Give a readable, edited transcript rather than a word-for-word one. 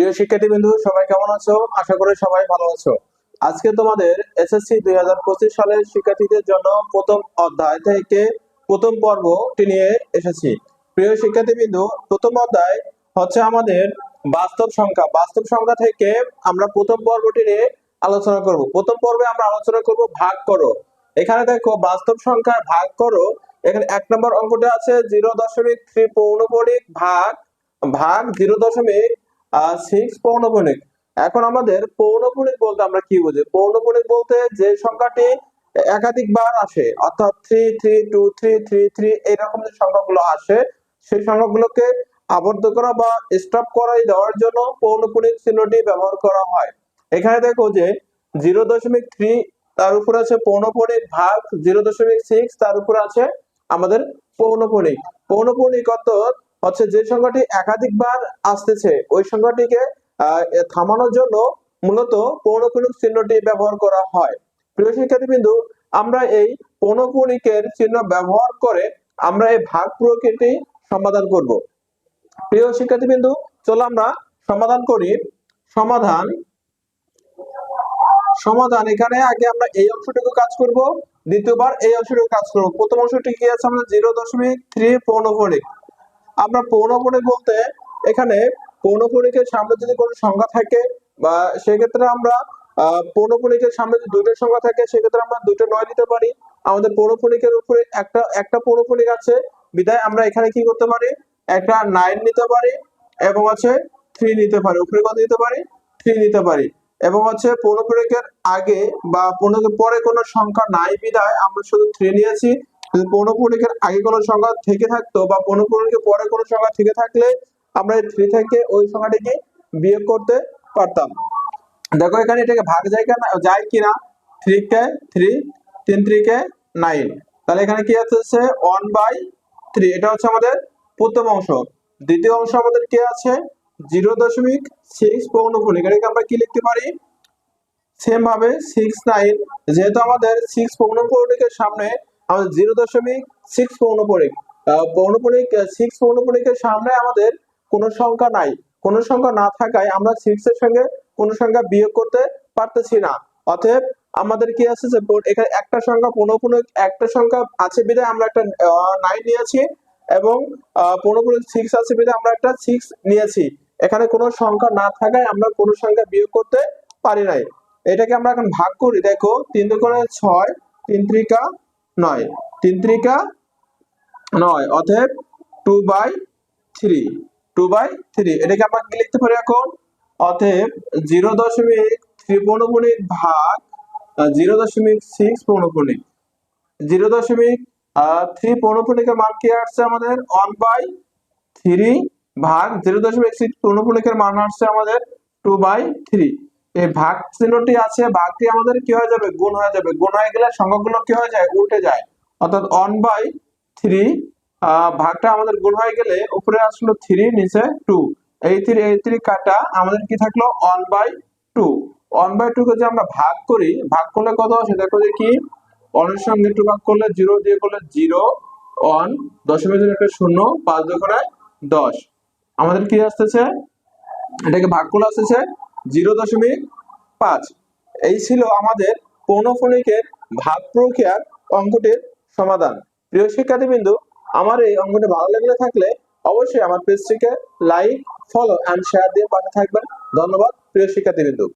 প্রিয় শিক্ষার্থীবৃন্দু, সবাই কেমন আছো? আশা করি সবাই ভালো আছো। আজকে তোমাদের এসএসসি 2025 সালের শিক্ষার্থীদের জন্য প্রথম অধ্যায় থেকে প্রথম পর্বটি নিয়ে এসেছি। প্রিয় শিক্ষার্থীবৃন্দু, প্রথম অধ্যায় হচ্ছে আমাদের বাস্তব সংখ্যা। বাস্তব সংখ্যা থেকে আমরা প্রথম পর্বটি নিয়ে আলোচনা করব। প্রথম পর্বে আমরা আলোচনা করব ভাগ করো। এখানে দেখো বাস্তব সংখ্যা ভাগ করো। এখানে 1 নম্বর অঙ্কটা আছে 0.3 পৌনঃপুনিক ভাগ ভাগ 0.6 পৌনঃপুনিক। এখন আমাদের পৌনঃপুনিক বলতে আমরা কি বুঝি? পৌনঃপুনিক বলতে যে সংখ্যাটি একাধিকবার আসে, অর্থাৎ 3 3 2 3 3 3 এইরকম যে সংখ্যাগুলো আসে, সেই সংখ্যাগুলোকে আবদ্ধ করা বা স্টপ করাই দেওয়ার জন্য পৌনঃপুনিক চিহ্নটি ব্যবহার করা হয়। এখানে দেখো যে 0.3 তার উপর আছে পৌনঃপুনিক ভাগ 0.6 তার উপর আছে আমাদের পৌনঃপুনিক। পৌনঃপুনিক অর্থাৎ হচ্ছে যে সংখ্যাটি একাধিকবার আসতেছে ওই সংখ্যাটিকে থামানোর জন্য মূলত পৌনঃপুনিক চিহ্নটি ব্যবহার করা হয়। প্রিয় শিক্ষার্থীবৃন্দু, আমরা এই পৌনঃপুনিকের চিহ্ন ব্যবহার করে আমরা এই ভাগ প্রক্রিয়াটি সমাধান করব। প্রিয় শিক্ষার্থীবৃন্দু, চলো আমরা সমাধান করি। সমাধান এখানে আগে আমরা এই অংশটুকু কাজ করব, দ্বিতীয়বার এই অংশটুকু কাজ করব। প্রথম অংশটি কি আছে আমাদের 0.3 পৌনঃপুনিক। আমরা পৌনঃপুনিক বলতে এখানে পৌনঃপুনিকের সামনে যদি কোনো সংখ্যা থাকে বা সেক্ষেত্রে আমরা পৌনঃপুনিকের সামনে যদি দুটো সংখ্যা থাকে সেক্ষেত্রে আমরা দুটো 9 নিতে পারি। আমাদের পৌনঃপুনিকের উপরে একটা পৌনঃপুনিক আছে বিধায় আমরা এখানে কি করতে পারি, একটা 9 নিতে পারি এবং আছে 3 নিতে পারি। উপরে কত নিতে পারি? 3 নিতে পারি। এবং হচ্ছে পৌনঃপুনিকের আগে বা পৌনঃপুনিকের পরে কোনো সংখ্যা নাই বিধায় আমরা শুধু 3 নিয়েছি। যদি পৌনঃপুনিকের আগে কোনো সংখ্যা থেকে থাকতো বা পৌনঃপুনিকের পরে কোনো সংখ্যা থেকে থাকলে আমরা এই 3 থেকে ওই সংখ্যাটিকে বিয়োগ করতে পারতাম। দেখো এখানে এটাকে ভাগ যায় কিনা, 3 কে 3 3 3 কে 9, তাহলে এখানে কি আছে 1/3। এটা হচ্ছে আমাদের প্রথম অংশ। দ্বিতীয় অংশ আমাদের কি আছে 0.6 পৌনঃপুনিক। এটাকে আমরা কি লিখতে পারি? সেম ভাবে 6 9, যেহেতু আমাদের 6 পৌনঃপুনিকের সামনে আমাদের 0.6 পৌনঃপুনিক 6 পৌনঃপুনিকের সামনে আমাদের কোনো সংখ্যা নাই। কোনো সংখ্যা না থাকায় আমরা 6 এর সঙ্গে কোনো সংখ্যা বিয়োগ করতে পারতেছি না। অতএব আমাদের কি আছে যে এখানে একটা সংখ্যা পৌনঃপুনিক একটা সংখ্যা আছে বিধায় আমরা একটা 9 নিয়েছি এবং পৌনঃপুনিক 6 আছে বিধায় আমরা একটা 6 নিয়েছি। এখানে কোনো সংখ্যা না থাকায় আমরা কোনো সংখ্যা বিয়োগ করতে পারি নাই। এটাকে আমরা এখন ভাগ করি। দেখো 3 দুগুণে 6, 3 3 9, 3 3 9, অতএব 2/3। এটাকে আমরা কি লিখতে পারি এখন? অতএব 0.3 পৌনঃপুনিক ভাগ 0.6 পৌনঃপুনিক। 0.3 পৌনঃপুনিকের মান কি আসছে আমাদের 1/3 ভাগ 0.6 পৌনঃপুনিকের মান আসছে আমাদের 2/3। এই ভাগ চিহ্নটি আছে, ভাগটি আমাদের কি হয়ে যাবে? গুণ হয়ে যাবে। গুণ হয়ে গেলে সংখ্যাগুলো কি হয়ে যায়? উল্টে যায়। অর্থাৎ 1/3 ভাগটা আমাদের গুণ হয়ে গেলে উপরে আসলো 3 নিচে 2, এই 3 কাটা আমাদের কি থাকলো 1/2। 1/2 কে যদি আমরা ভাগ করি, ভাগ করলে কত আসে দেখো যে কি 1 এর সঙ্গে 2 ভাগ করলে 0 দিয়ে করলে 0 1 দশমিক জন্য একটা 0 5 দুগুণে 10। আমাদের কি আসতেছে? এটাকে ভাগ করলে আসতেছে 0.5। এই ছিল আমাদের পৌনঃপুনিকের ভাগ প্রক্রিয়ার অঙ্কটির সমাধান। প্রিয় শিক্ষার্থীবৃন্দু, আমার এই অঙ্কটি ভালো লেগে থাকলে অবশ্যই আমার পেজটিকে লাইক, ফলো এন্ড শেয়ার দিয়ে পাশে থাকবেন। ধন্যবাদ প্রিয় শিক্ষার্থীবৃন্দু।